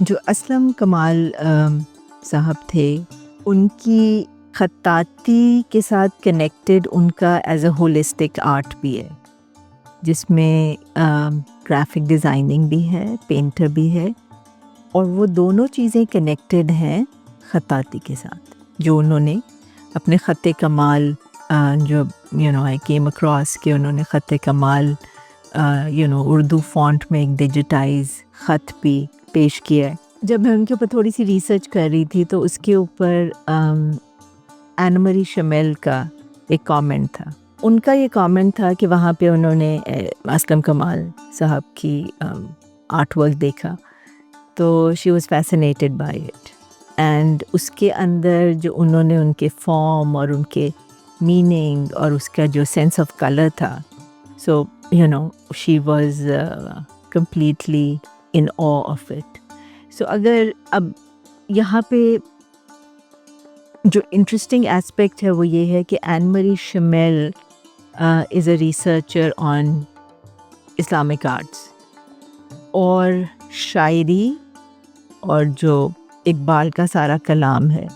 جو اسلم کمال صاحب تھے ان کی خطاطی کے ساتھ کنیکٹڈ ان کا ایز اے ہولسٹک آرٹ بھی ہے، جس میں گرافک ڈیزائننگ بھی ہے، پینٹر بھی ہے، اور وہ دونوں چیزیں کنیکٹڈ ہیں خطاطی کے ساتھ، جو انہوں نے اپنے خط کمال جو آئی کیم اکراس کہ انہوں نے خط کمال اردو فونٹ میں ایک ڈیجیٹائز خط بھی پیش کیا ہے. جب میں ان کے اوپر تھوڑی سی ریسرچ کر رہی تھی تو اس کے اوپر این مری شمیل کا ایک کامنٹ تھا. ان کا یہ کامنٹ تھا کہ وہاں پہ انہوں نے اسلم کمال صاحب کی آرٹ ورک دیکھا تو she was fascinated by it, and اس کے اندر جو انہوں نے ان کے فارم اور ان کے میننگ اور اس کا جو سینس آف کلر تھا، so she was completely in awe of it. So اگر اب یہاں پہ جو انٹرسٹنگ ایسپیکٹ ہے وہ یہ ہے کہ Annemarie Schimmel is a researcher on Islamic arts, اور شاعری اور جو اقبال کا سارا کلام ہے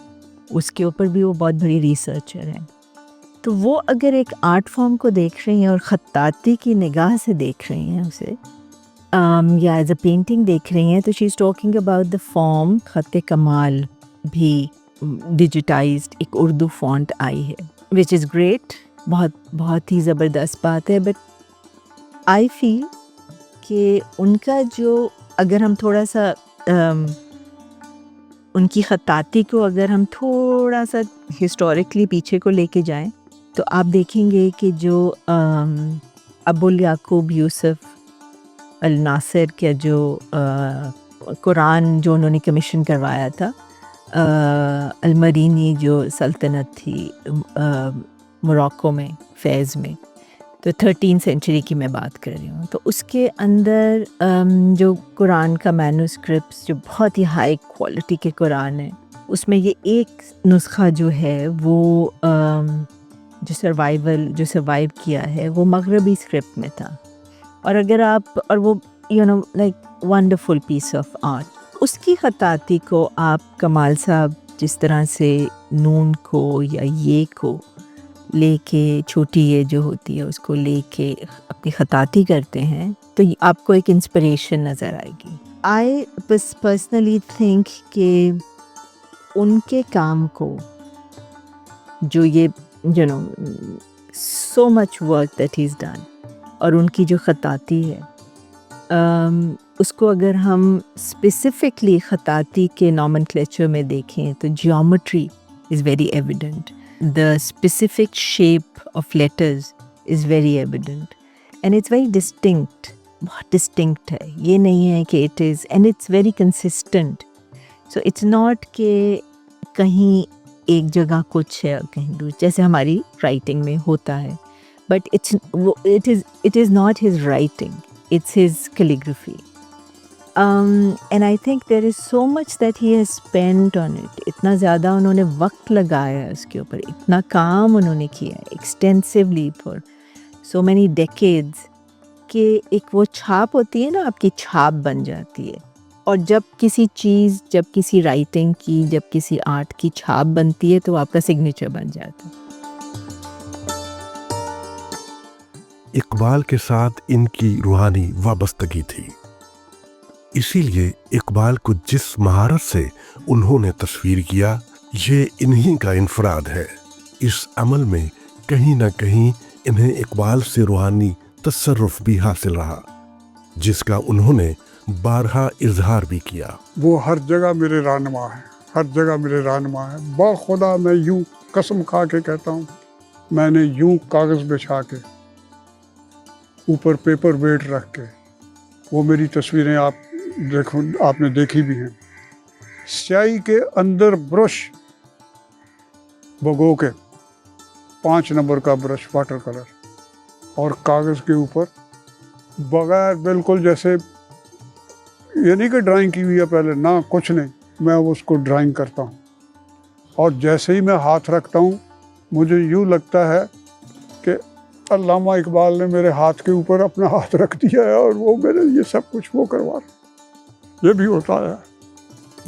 اس کے اوپر بھی وہ بہت بڑی ریسرچر ہیں. تو وہ اگر ایک آرٹ فارم کو دیکھ رہی ہیں اور خطاطی کی نگاہ سے دیکھ رہی ہیں اسے، یا ایز اے پینٹنگ دیکھ رہی ہیں، تو she is talking about the form. خط کمال بھی ڈیجیٹائزڈ ایک اردو فونٹ آئی ہے، وچ از گریٹ، بہت ہی زبردست بات ہے. بٹ آئی فیل کہ ان کا جو اگر ہم تھوڑا سا ان کی خطاطی کو اگر ہم تھوڑا سا ہسٹوریکلی پیچھے کو لے کے جائیں تو آپ دیکھیں گے کہ جو ابوالیعقوب یوسف الناصر کا جو قرآن جو انہوں نے کمیشن کروایا تھا، المرینی جو سلطنت تھی موراکو میں، فیض میں، تو 13 سینچری کی میں بات کر رہی ہوں. تو اس کے اندر جو قرآن کا مینوسکرپٹس جو بہت ہی ہائی کوالٹی کے قرآن ہیں، اس میں یہ ایک نسخہ جو ہے وہ جو سروائیو کیا ہے وہ مغربی اسکرپٹ میں تھا. اور اگر آپ اور وہ like wonderful piece of art. اس کی خطاطی کو آپ کمال صاحب جس طرح سے نون کو یا یہ کو لے کے، چھوٹی یہ جو ہوتی ہے اس کو لے کے اپنی خطاطی کرتے ہیں، تو آپ کو ایک انسپریشن نظر آئے گی. آئی پرسنلی تھنک کہ ان کے کام کو جو یہ so much work that he is done, اور ان کی جو خطاطی ہے اس کو اگر ہم اسپیسیفکلی خطاطی کے نومنکلیچر میں دیکھیں تو geometry is very evident, the specific shape of letters is very evident and it's very distinct. بہت distinct ہے، یہ نہیں ہے کہ it is, and it's very consistent. So it's not کہ کہیں ایک جگہ کچھ ہے اور کہیں دوسری، جیسے ہماری رائٹنگ میں ہوتا ہے. But it is not his writing, it's his calligraphy. And I think there is so much that he has spent on it. اتنا زیادہ انہوں نے وقت لگایا ہے اس کے اوپر، اتنا کام انہوں نے کیا ہے extensively for so many decades کہ ایک وہ چھاپ ہوتی ہے نا، آپ کی چھاپ بن جاتی ہے. اور جب کسی چیز، جب کسی رائٹنگ کی، جب کسی آرٹ کی چھاپ بنتی ہے تو آپ کا سگنیچر بن جاتا ہے. اقبال کے ساتھ ان کی روحانی وابستگی تھی، اسی لیے اقبال کو جس مہارت سے انہوں نے تصویر کیا یہ انہی کا انفراد ہے. اس عمل میں کہیں نہ کہیں انہیں اقبال سے روحانی تصرف بھی حاصل رہا، جس کا انہوں نے بارہا اظہار بھی کیا. وہ ہر جگہ میرے رہنما ہیں، ہر جگہ میرے رہنما ہیں. باخدا میں یوں قسم کھا کے کہتا ہوں، میں نے یوں کاغذ بچھا کے اوپر پیپر ویٹ رکھ کے، وہ میری تصویریں آپ نے دیکھی بھی ہیں، سیاہی کے اندر برش بھگو کے 5 نمبر کا برش واٹر کلر اور کاغذ کے اوپر بغیر بالکل جیسے یہ نہیں کہ ڈرائنگ کی ہوئی ہے پہلے، نہ کچھ نہیں، میں اس کو ڈرائنگ کرتا ہوں. اور جیسے ہی میں ہاتھ رکھتا ہوں مجھے یوں لگتا ہے کہ علامہ اقبال نے میرے ہاتھ کے اوپر اپنا ہاتھ رکھ دیا ہے اور وہ میرے یہ سب کچھ وہ کروا رہے. یہ بھی ہوتا ہے.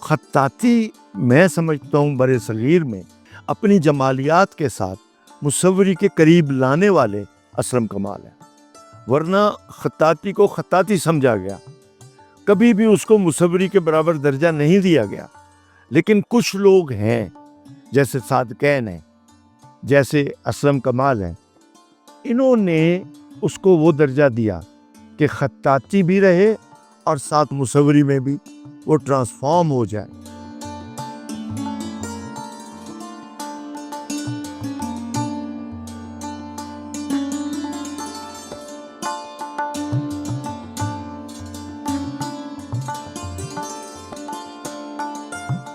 خطاطی میں سمجھتا ہوں بر صغیر میں اپنی جمالیات کے ساتھ مصوری کے قریب لانے والے اسلم کمال ہیں، ورنہ خطاطی کو خطاطی سمجھا گیا، کبھی بھی اس کو مصوری کے برابر درجہ نہیں دیا گیا۔ لیکن کچھ لوگ ہیں جیسے صادقین ہیں، جیسے اسلم کمال ہیں، انہوں نے اس کو وہ درجہ دیا کہ خطاطی بھی رہے اور ساتھ مصوری میں بھی وہ ٹرانسفارم ہو جائے۔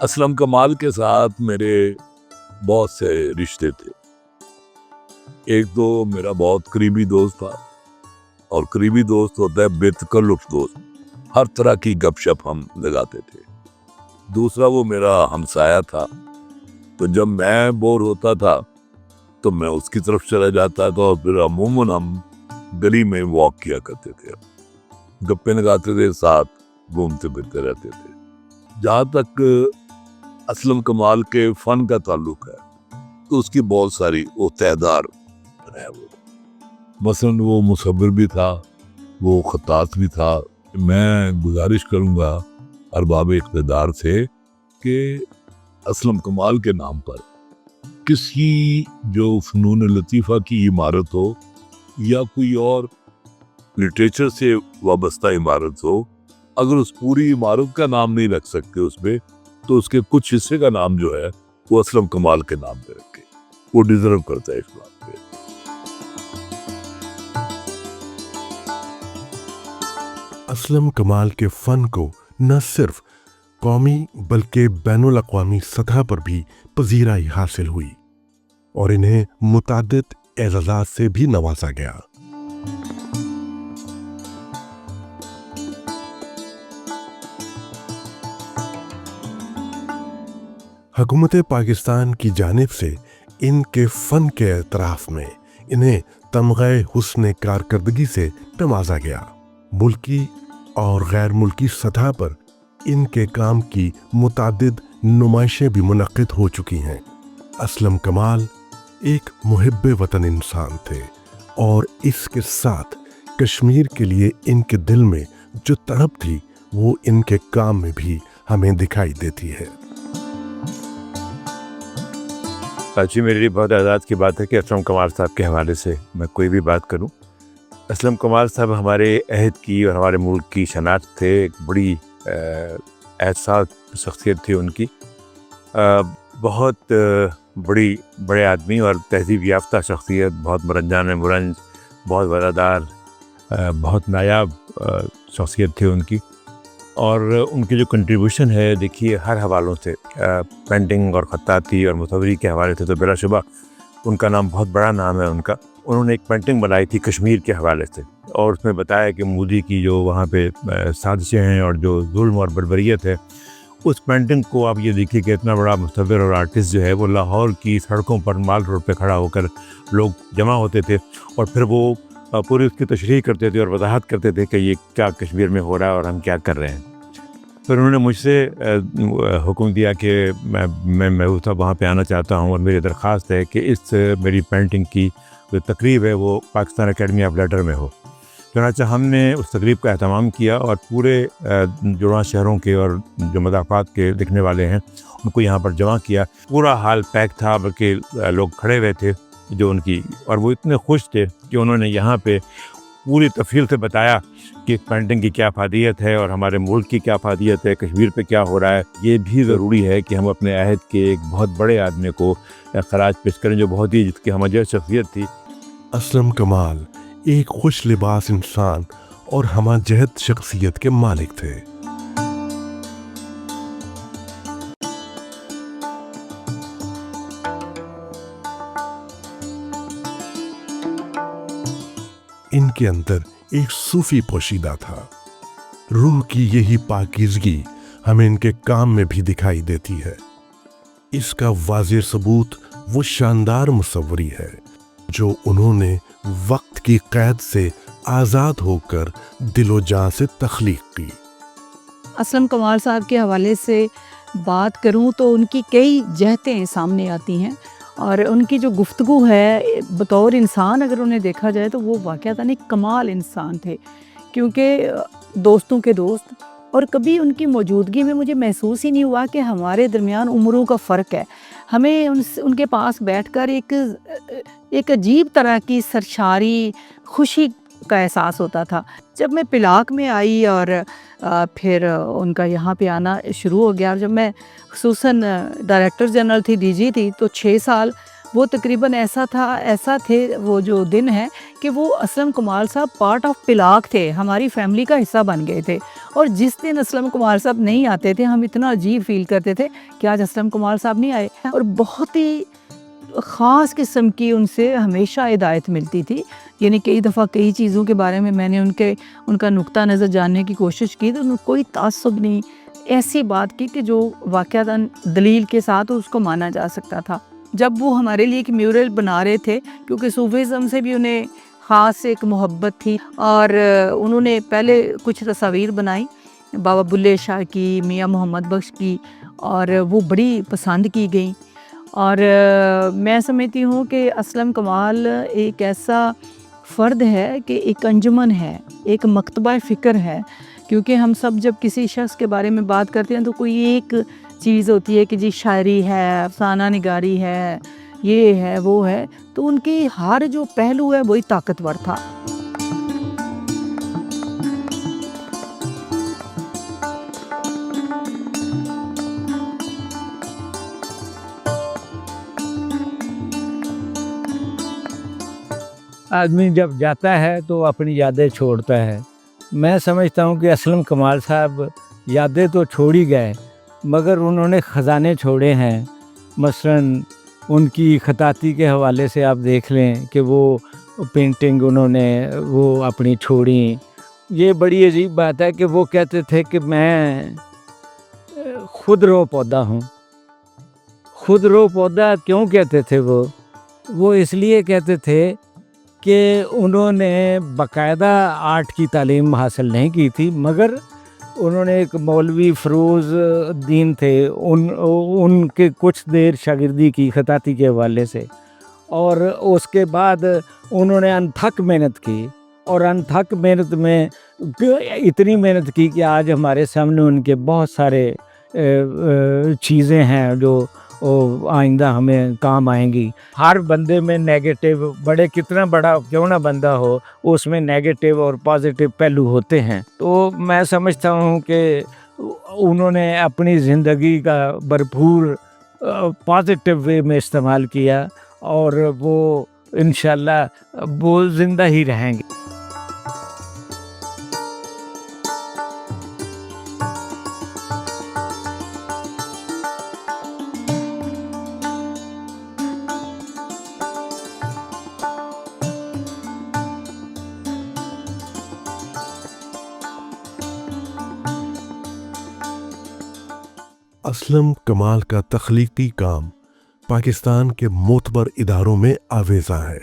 اسلم کمال کے ساتھ میرے بہت سے رشتے تھے۔ ایک تو میرا بہت قریبی دوست تھا، اور قریبی دوست ہوتا ہے بے تکلف دوست، ہر طرح کی گپ شپ ہم لگاتے تھے۔ دوسرا وہ میرا ہمسایہ تھا، تو جب میں بور ہوتا تھا تو میں اس کی طرف چلا جاتا تھا، اور پھر عموماً ہم گلی میں واک کیا کرتے تھے، گپے لگاتے تھے، ساتھ گھومتے پھرتے رہتے تھے۔ جہاں تک اسلم کمال کے فن کا تعلق ہے تو اس کی بہت ساری وہ تعدار ہے۔ وہ مثلاً وہ مصور بھی تھا، وہ خطاط بھی تھا۔ میں گزارش کروں گا ارباب اقتدار سے کہ اسلم کمال کے نام پر کسی جو فنون لطیفہ کی عمارت ہو یا کوئی اور لٹریچر سے وابستہ عمارت ہو، اگر اس پوری عمارت کا نام نہیں رکھ سکتے اس پہ، تو اس کے کچھ حصے کا نام جو ہے وہ اسلم کمال کے نام پہ رکھے، وہ ڈیزرو کرتا ہے اس بات پہ۔ اسلم کمال کے فن کو نہ صرف قومی بلکہ بین الاقوامی سطح پر بھی پذیرائی حاصل ہوئی، اور انہیں متعدد اعزازات سے بھی نوازا گیا۔ حکومت پاکستان کی جانب سے ان کے فن کے اعتراف میں انہیں تمغہ حسن کارکردگی سے نوازا گیا۔ ملکی اور غیر ملکی سطح پر ان کے کام کی متعدد نمائشیں بھی منعقد ہو چکی ہیں۔ اسلم کمال ایک محب وطن انسان تھے، اور اس کے ساتھ کشمیر کے لیے ان کے دل میں جو تڑپ تھی وہ ان کے کام میں بھی ہمیں دکھائی دیتی ہے۔ جی، میرے لیے بہت اعزاز کی بات ہے کہ اسلم کمال صاحب کے حوالے سے میں کوئی بھی بات کروں۔ اسلم کمال صاحب ہمارے عہد کی اور ہمارے ملک کی شناخت تھے، ایک بڑی احساس شخصیت تھی ان کی، بہت بڑے آدمی اور تہذیب یافتہ شخصیت، بہت مرنجان مرنج، بہت وفادار، بہت نایاب شخصیت تھی ان کی۔ اور ان کی جو کنٹریبیوشن ہے دیکھیے ہر حوالوں سے، پینٹنگ اور خطاطی اور مصوری کے حوالے سے تو بلا شبہ ان کا نام بہت بڑا نام ہے ان کا۔ انہوں نے ایک پینٹنگ بنائی تھی کشمیر کے حوالے سے، اور اس میں بتایا کہ مودی کی جو وہاں پہ سازشیں ہیں اور جو ظلم اور بربریت ہے، اس پینٹنگ کو آپ یہ دیکھیے کہ اتنا بڑا مصور اور آرٹسٹ جو ہے وہ لاہور کی سڑکوں پر مال روڈ پہ کھڑا ہو کر لوگ جمع ہوتے تھے، اور پھر وہ پوری اس کی تشریح کرتے تھے اور وضاحت کرتے تھے کہ یہ کیا کشمیر میں ہو رہا ہے اور ہم کیا کر رہے ہیں۔ پھر انہوں نے مجھ سے حکم دیا کہ میں اس وہاں پہ آنا چاہتا ہوں، اور میری درخواست ہے کہ اس میری پینٹنگ کی جو تقریب ہے وہ پاکستان اکیڈمی آف لیٹر میں ہو۔ چنانچہ ہم نے اس تقریب کا اہتمام کیا، اور پورے جڑواں شہروں کے اور جو مضافات کے لکھنے والے ہیں ان کو یہاں پر جمع کیا۔ پورا ہال پیک تھا، بلکہ لوگ کھڑے ہوئے تھے جو ان کی، اور وہ اتنے خوش تھے کہ انہوں نے یہاں پہ پوری تفصیل سے بتایا کہ اس پینٹنگ کی کیا افادیت ہے اور ہمارے ملک کی کیا افادیت ہے، کشمیر پہ کیا ہو رہا ہے۔ یہ بھی ضروری ہے کہ ہم اپنے عہد کے ایک بہت بڑے آدمی کو خراج پیش کریں، جو بہت ہی جس کی ہمجد شخصیت تھی۔ اسلم کمال ایک خوش لباس انسان اور ہمہ جہت شخصیت کے مالک تھے۔ ان کے اندر ایک صوفی پوشیدہ تھا۔ روح کی یہی پاکیزگی ہمیں ان کے کام میں بھی دکھائی دیتی ہے۔ اس کا واضح ثبوت وہ شاندار مصوری ہے جو انہوں نے وقت کی قید سے آزاد ہو کر دل و جان سے تخلیق کی۔ اسلم کمال صاحب کے حوالے سے بات کروں تو ان کی کئی جہتیں سامنے آتی ہیں، اور ان کی جو گفتگو ہے بطور انسان اگر انہیں دیکھا جائے تو وہ واقعتاً ایک کمال انسان تھے، کیونکہ دوستوں کے دوست، اور کبھی ان کی موجودگی میں مجھے محسوس ہی نہیں ہوا کہ ہمارے درمیان عمروں کا فرق ہے. ہمیں ان کے پاس بیٹھ کر ایک عجیب طرح کی سرشاری خوشی کا احساس ہوتا تھا. جب میں پلاک میں آئی اور پھر ان کا یہاں پہ آنا شروع ہو گیا، اور جب میں خصوصاً ڈائریکٹر جنرل تھی، ڈی جی تھی، تو 6 سال وہ تقریباً ایسا تھے وہ جو دن ہے کہ وہ اسلم کمال صاحب پارٹ آف پلاک تھے، ہماری فیملی کا حصہ بن گئے تھے. اور جس دن اسلم کمال صاحب نہیں آتے تھے ہم اتنا عجیب فیل کرتے تھے کہ آج اسلم کمال صاحب نہیں آئے. اور بہت ہی خاص قسم کی ان سے ہمیشہ ہدایت ملتی تھی. یعنی کئی دفعہ کئی چیزوں کے بارے میں نے ان کا نقطہ نظر جاننے کی کوشش کی، تو انہوں نے کوئی تعصب نہیں، ایسی بات کی کہ جو واقعتاً دلیل کے ساتھ اس کو مانا جا سکتا تھا. جب وہ ہمارے لیے ایک میورل بنا رہے تھے، کیونکہ صوفیزم سے بھی انہیں خاص ایک محبت تھی، اور انہوں نے پہلے کچھ تصاویر بنائی بابا بلے شاہ کی، میاں محمد بخش کی، اور وہ بڑی پسند کی گئیں. اور میں سمجھتی ہوں کہ اسلم کمال ایک ایسا فرد ہے کہ ایک انجمن ہے، ایک مکتبہ فکر ہے. کیونکہ ہم سب جب کسی شخص کے بارے میں بات کرتے ہیں تو کوئی ایک چیز ہوتی ہے کہ جی شاعری ہے، افسانہ نگاری ہے، یہ ہے وہ ہے، تو ان کی ہر جو پہلو ہے وہی طاقتور تھا. آدمی جب جاتا ہے تو اپنی یادیں چھوڑتا ہے. میں سمجھتا ہوں کہ اسلم کمال صاحب یادیں تو چھوڑ ہی گئے، مگر انہوں نے خزانے چھوڑے ہیں. مثلاً ان کی خطاطی کے حوالے سے آپ دیکھ لیں کہ وہ پینٹنگ انہوں نے وہ اپنی چھوڑیں. یہ بڑی عجیب بات ہے کہ وہ کہتے تھے کہ میں خود رو پودا ہوں. خود رو پودا کیوں کہتے تھے وہ اس لیے کہتے تھے کہ انہوں نے باقاعدہ آرٹ کی تعلیم حاصل نہیں کی تھی، مگر انہوں نے ایک مولوی فروز الدین تھے، ان کے کچھ دیر شاگردی کی خطاطی کے حوالے سے، اور اس کے بعد انہوں نے انتھک محنت کی، اور انتھک محنت میں اتنی محنت کی کہ آج ہمارے سامنے ان کے بہت سارے چیزیں ہیں جو آئندہ ہمیں کام آئیں گی. ہر بندے میں نیگیٹو، بڑے کتنا بڑا کیوں نہ بندہ ہو، اس میں نیگیٹو اور پازیٹیو پہلو ہوتے ہیں. تو میں سمجھتا ہوں کہ انہوں نے اپنی زندگی کا بھرپور پازیٹیو وے میں استعمال کیا، اور وہ انشاءاللہ وہ زندہ ہی رہیں گے. اسلم کمال کا تخلیقی کام پاکستان کے معتبر اداروں میں آویزاں ہے.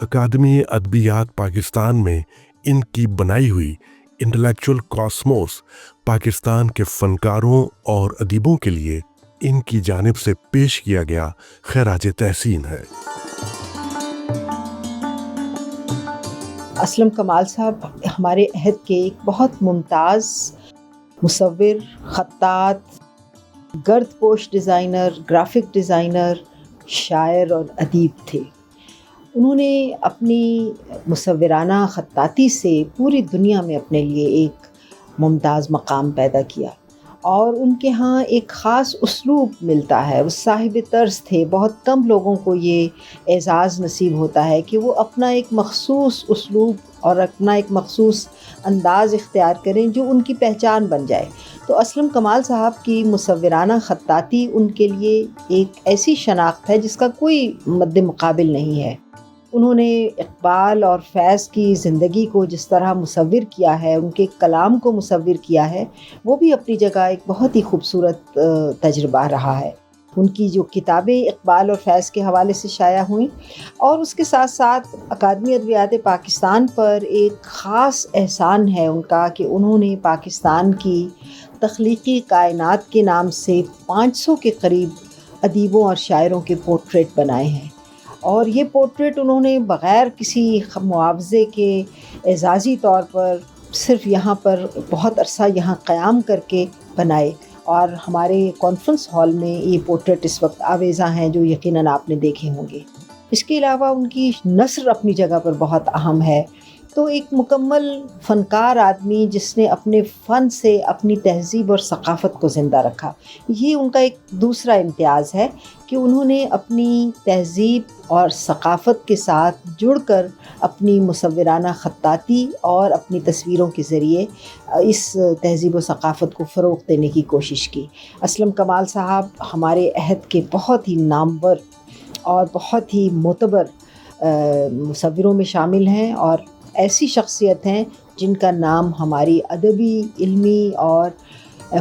اکادمی ادبیات پاکستان میں ان کی بنائی ہوئی انٹلیکچول کاسموس پاکستان کے فنکاروں اور ادیبوں کے لیے ان کی جانب سے پیش کیا گیا خراج تحسین ہے. اسلم کمال صاحب ہمارے عہد کے ایک بہت ممتاز مصور، خطاط، گرد پوش ڈیزائنر، گرافک ڈیزائنر، شاعر اور ادیب تھے۔ انہوں نے اپنی مصورانہ خطاطی سے پوری دنیا میں اپنے لیے ایک ممتاز مقام پیدا کیا، اور ان کے ہاں ایک خاص اسلوب ملتا ہے۔ وہ صاحب طرز تھے، بہت کم لوگوں کو یہ اعزاز نصیب ہوتا ہے کہ وہ اپنا ایک مخصوص اسلوب اور اپنا ایک مخصوص انداز اختیار کریں جو ان کی پہچان بن جائے۔ تو اسلم کمال صاحب کی مصورانہ خطاطی ان کے لیے ایک ایسی شناخت ہے جس کا کوئی مد مقابل نہیں ہے۔ انہوں نے اقبال اور فیض کی زندگی کو جس طرح مصور کیا ہے، ان کے کلام کو مصور کیا ہے، وہ بھی اپنی جگہ ایک بہت ہی خوبصورت تجربہ رہا ہے۔ ان کی جو کتابیں اقبال اور فیض کے حوالے سے شائع ہوئیں، اور اس کے ساتھ ساتھ اکادمی ادبیات پاکستان پر ایک خاص احسان ہے ان کا کہ انہوں نے پاکستان کی تخلیقی کائنات کے نام سے 500 کے قریب ادیبوں اور شاعروں کے پورٹریٹ بنائے ہیں، اور یہ پورٹریٹ انہوں نے بغیر کسی معاوضے کے اعزازی طور پر صرف یہاں پر بہت عرصہ یہاں قیام کر کے بنائے، اور ہمارے کانفرنس ہال میں یہ پورٹریٹ اس وقت آویزاں ہیں جو یقیناً آپ نے دیکھے ہوں گے۔ اس کے علاوہ ان کی نثر اپنی جگہ پر بہت اہم ہے۔ تو ایک مکمل فنکار آدمی جس نے اپنے فن سے اپنی تہذیب اور ثقافت کو زندہ رکھا، یہ ان کا ایک دوسرا امتیاز ہے کہ انہوں نے اپنی تہذیب اور ثقافت کے ساتھ جڑ کر اپنی مصورانہ خطاطی اور اپنی تصویروں کے ذریعے اس تہذیب و ثقافت کو فروغ دینے کی کوشش کی۔ اسلم کمال صاحب ہمارے عہد کے بہت ہی نامور اور بہت ہی معتبر مصوروں میں شامل ہیں، اور ایسی شخصیت ہیں جن کا نام ہماری ادبی، علمی اور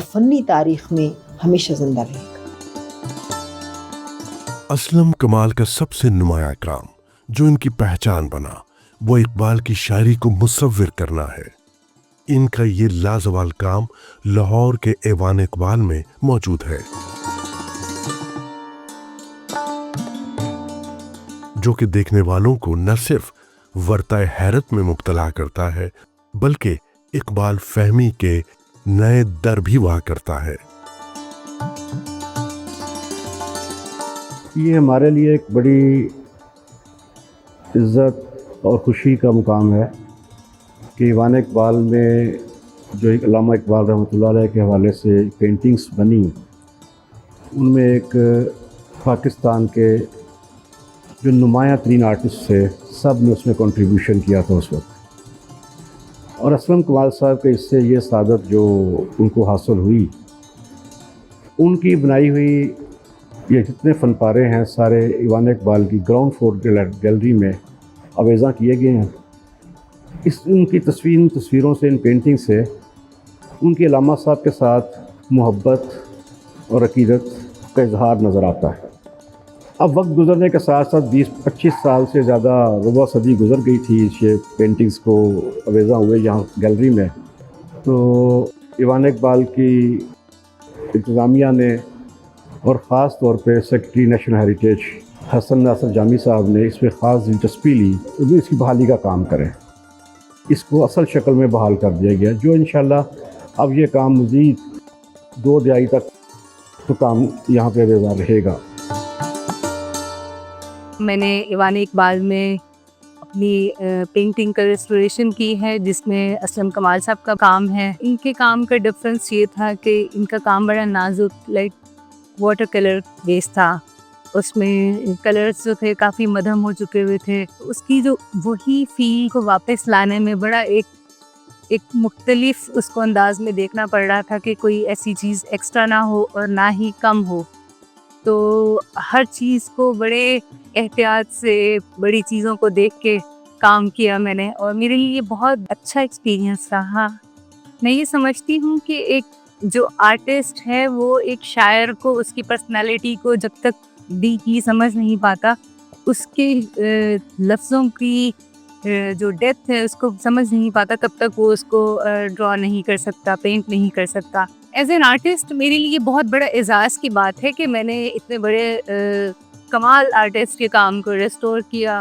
فنی تاریخ میں ہمیشہ زندہ رہے گا۔ اسلم کمال کا سب سے نمایاں کام جو ان کی پہچان بنا وہ اقبال کی شاعری کو مصور کرنا ہے۔ ان کا یہ لازوال کام لاہور کے ایوان اقبال میں موجود ہے، جو کہ دیکھنے والوں کو نہ صرف ورطۂ حیرت میں مبتلا کرتا ہے بلکہ اقبال فہمی کے نئے در بھی وا کرتا ہے۔ یہ ہمارے لیے ایک بڑی عزت اور خوشی کا مقام ہے کہ ایوان اقبال میں جو ایک علامہ اقبال رحمۃ اللہ علیہ کے حوالے سے پینٹنگز بنی، ان میں ایک پاکستان کے جو نمایاں ترین آرٹسٹ تھے سب نے اس میں کنٹریبیوشن کیا تھا اس وقت، اور اسلم کمال صاحب کے اس سے یہ سعادت جو ان کو حاصل ہوئی، ان کی بنائی ہوئی یہ جتنے فن پارے ہیں سارے ایوان اقبال کی گراؤنڈ فلور گیلری میں آویزاں کیے گئے ہیں۔ ان کی تصویروں سے، ان پینٹنگ سے ان کے علامہ صاحب کے ساتھ محبت اور عقیدت کا اظہار نظر آتا ہے۔ اب وقت گزرنے کے ساتھ ساتھ 20-25 سال سے زیادہ ربع صدی گزر گئی تھی یہ پینٹنگز کو آویزاں ہوئے یہاں گیلری میں، تو ایوان اقبال کی انتظامیہ نے اور خاص طور پہ سیکرٹری نیشنل ہیریٹیج حسن ناصر جامی صاحب نے اس میں خاص دلچسپی لی کہ اس کی بحالی کا کام کریں۔ اس کو اصل شکل میں بحال کر دیا گیا، جو انشاءاللہ اب یہ کام مزید 2 دہائی تک تو کام یہاں پہ آویزاں رہے گا۔ میں نے ایوان اقبال میں اپنی پینٹنگ کا ریسٹوریشن کی ہے جس میں اسلم کمال صاحب کا کام ہے۔ ان کے کام کا ڈفرینس یہ تھا کہ ان کا کام بڑا نازک لائک واٹر کلر بیس تھا، اس میں کلرز جو تھے کافی مدھم ہو چکے ہوئے تھے، اس کی جو وہی فیل کو واپس لانے میں بڑا ایک مختلف اس کو انداز میں دیکھنا پڑ رہا تھا کہ کوئی ایسی چیز ایکسٹرا نہ ہو اور نہ ہی کم ہو، تو ہر چیز کو بڑے احتیاط سے بڑی چیزوں کو دیکھ کے کام کیا میں نے، اور میرے لیے یہ بہت اچھا ایکسپیرینس رہا۔ میں یہ سمجھتی ہوں کہ ایک جو آرٹسٹ ہے وہ ایک شاعر کو اس کی پرسنالٹی کو جب تک ڈیپلی سمجھ نہیں پاتا، اس کے لفظوں کی جو ڈیپتھ ہے اس کو سمجھ نہیں پاتا، تب تک وہ اس کو ڈرا نہیں کر سکتا، پینٹ نہیں کر سکتا۔ ایز این آرٹسٹ میرے لیے بہت بڑا اعزاز کی بات ہے کہ میں نے اتنے بڑے کمال آرٹسٹ کے کام کو ریسٹور کیا۔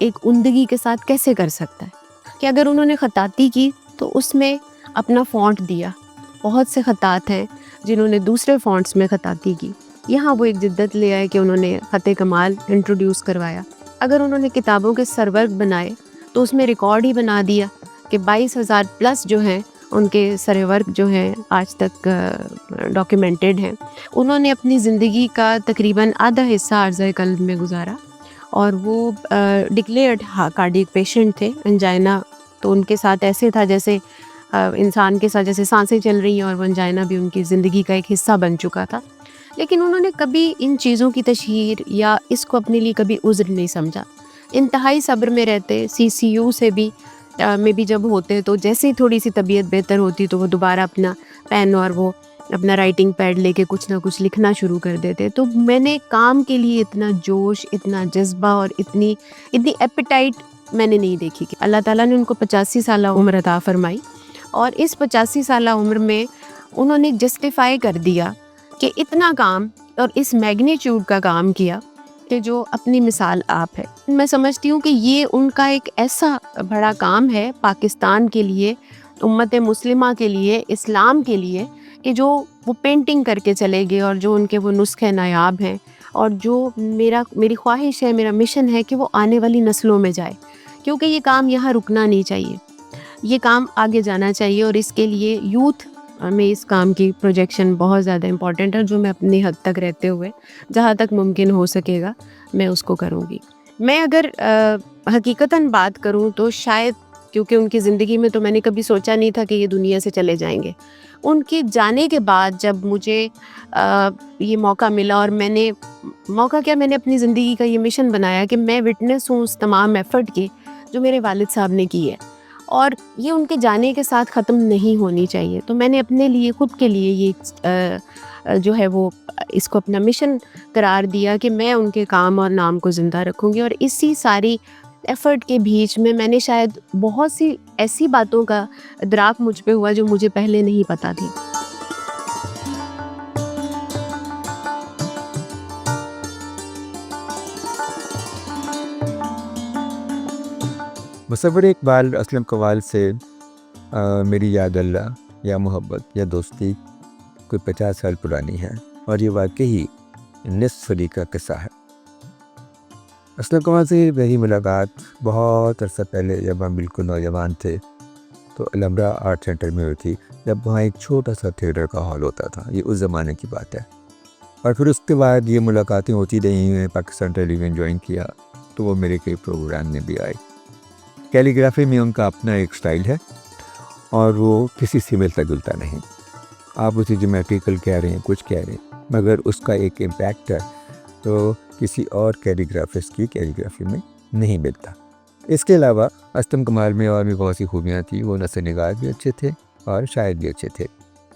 ایک عمدگی کے ساتھ کیسے کر سکتا ہے کہ اگر انہوں نے خطاطی کی تو اس میں اپنا فونٹ دیا. بہت سے خطاط ہیں جنہوں نے دوسرے فونٹس میں خطاطی کی. یہاں وہ ایک جدت لے آئے کہ انہوں نے خط کمال انٹروڈیوس کروایا. اگر انہوں نے کتابوں کے سرورق بنائے تو اس میں ریکارڈ ہی بنا دیا کہ 22,000 پلس جو ہیں ان کے سرورق جو ہیں آج تک ڈاکیومنٹڈ ہیں. انہوں نے اپنی زندگی کا تقریباً آدھا حصہ عرضۂ قلب میں گزارا اور وہ ڈکلیئرڈ کارڈیک پیشنٹ تھے. انجائنا تو ان کے ساتھ ایسے تھا جیسے انسان کے ساتھ جیسے سانسیں چل رہی ہیں، اور وہ انجائنا بھی ان کی زندگی کا ایک حصہ بن چکا تھا. لیکن انہوں نے کبھی ان چیزوں کی تشہیر یا اس کو اپنے لیے کبھی عذر نہیں سمجھا. انتہائی صبر میں رہتے. CCU سے بھی میں بھی جب ہوتے تو جیسے ہی تھوڑی سی طبیعت بہتر ہوتی تو وہ دوبارہ اپنا پین اور وہ اپنا رائٹنگ پیڈ لے کے کچھ نہ کچھ لکھنا شروع کر دیتے. تو میں نے کام کے لیے اتنا جوش، اتنا جذبہ اور اتنی ایپیٹائٹ میں نے نہیں دیکھی. کہ اللہ تعالیٰ نے ان کو 85 سالہ عمر عطا فرمائی، اور اس 85 سالہ عمر میں انہوں نے جسٹیفائی کر دیا کہ اتنا کام اور اس میگنیچیوڈ کا کام کیا کہ جو اپنی مثال آپ ہے. میں سمجھتی ہوں کہ یہ ان کا ایک ایسا بڑا کام ہے پاکستان کے لیے، امت مسلمہ کے لیے، اسلام کے لیے، کہ جو وہ پینٹنگ کر کے چلے گئے، اور جو ان کے وہ نسخے نایاب ہیں، اور جو میری خواہش ہے، میرا مشن ہے کہ وہ آنے والی نسلوں میں جائے. کیونکہ یہ کام یہاں رکنا نہیں چاہیے، یہ کام آگے جانا چاہیے. اور اس کے لیے یوتھ میں اس کام کی پروجیکشن بہت زیادہ امپورٹنٹ ہے، جو میں اپنی حد تک رہتے ہوئے جہاں تک ممکن ہو سکے گا میں اس کو کروں گی. میں اگر حقیقتاً بات کروں تو شاید کیونکہ ان کی زندگی میں تو میں نے کبھی سوچا نہیں تھا کہ یہ دنیا سے چلے جائیں گے. ان کے جانے کے بعد جب مجھے یہ موقع ملا، اور میں نے اپنی زندگی کا یہ مشن بنایا کہ میں وٹنس ہوں اس تمام ایفرٹ کی جو میرے والد صاحب نے کی ہے، اور یہ ان کے جانے کے ساتھ ختم نہیں ہونی چاہیے. تو میں نے اپنے لیے، خود کے لیے یہ جو ہے وہ اس کو اپنا مشن قرار دیا کہ میں ان کے کام اور نام کو زندہ رکھوں گی. اور اسی ساری ایفرٹ کے بیچ میں نے شاید بہت سی ایسی باتوں کا ادراک مجھ پہ ہوا جو مجھے پہلے نہیں پتہ تھی. مصور اقبال اسلم کمال سے میری یاد اللہ یا محبت یا دوستی کوئی 50 سال پرانی ہے، اور یہ واقعی نصف صدی کا قصہ ہے. اسلم کمال سے میری ملاقات بہت عرصہ پہلے جب ہم بالکل نوجوان تھے تو الامرا آرٹ سینٹر میں ہوئی تھی، جب وہاں ایک چھوٹا سا تھیٹر کا ہال ہوتا تھا. یہ اس زمانے کی بات ہے. اور پھر اس کے بعد یہ ملاقاتیں ہوتی رہی ہیں. پاکستان ٹیلی ویژن جوائن کیا تو وہ میرے کئی پروگرام میں بھی آئے. کیلیگرافی میں ان کا اپنا ایک سٹائل ہے اور وہ کسی سے ملتا جلتا نہیں. آپ اسے جیومیٹریکل کہہ رہے ہیں، کچھ کہہ رہے ہیں، مگر اس کا ایک امپیکٹ ہے تو کسی اور کیلیگرافسٹ کی کیلیگرافی میں نہیں ملتا. اس کے علاوہ اسلم کمال میں اور بھی بہت سی خوبیاں تھیں. وہ نثر نگار بھی اچھے تھے اور شاعر بھی اچھے تھے.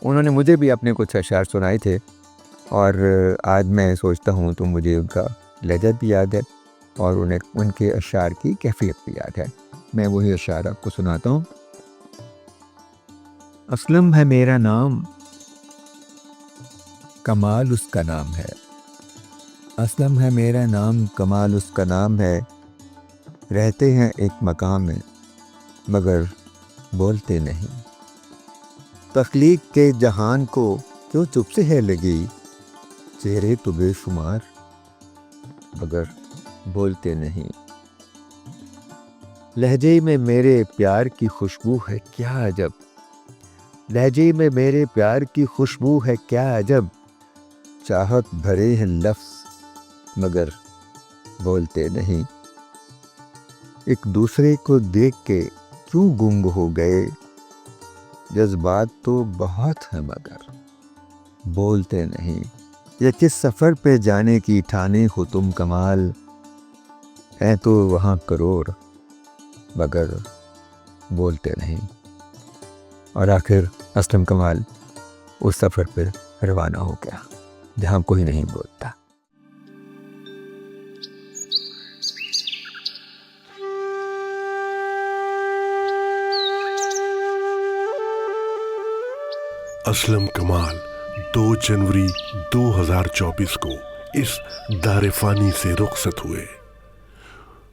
انہوں نے مجھے بھی اپنے کچھ اشعار سنائے تھے، اور آج میں سوچتا ہوں تو مجھے ان کا لہجہ بھی یاد ہے اور انہیں ان کے اشعار کی کیفیت بھی یاد ہے. میں وہی اشعار آپ کو سناتا ہوں. اسلم ہے میرا نام، کمال اس کا نام ہے. اسلم ہے میرا نام، کمال اس کا نام ہے. رہتے ہیں ایک مقام میں مگر بولتے نہیں. تخلیق کے جہان کو کیوں چپ سے ہے لگی، چہرے تو بے شمار مگر بولتے نہیں. لہجے میں میرے پیار کی خوشبو ہے کیا عجب، لہجے میں میرے پیار کی خوشبو ہے کیا عجب. چاہت بھرے ہیں لفظ مگر بولتے نہیں. ایک دوسرے کو دیکھ کے کیوں گنگ ہو گئے، جذبات تو بہت ہیں مگر بولتے نہیں. یا کس سفر پہ جانے کی ٹھانے ہو تم کمال، ہیں تو وہاں کروڑ مگر بولتے نہیں. اور آخر اسلم کمال اس سفر پہ روانہ ہو گیا جہاں کوئی نہیں بولتا. اسلم کمال 2 جنوری 2024 کو اس دار فانی سے رخصت ہوئے.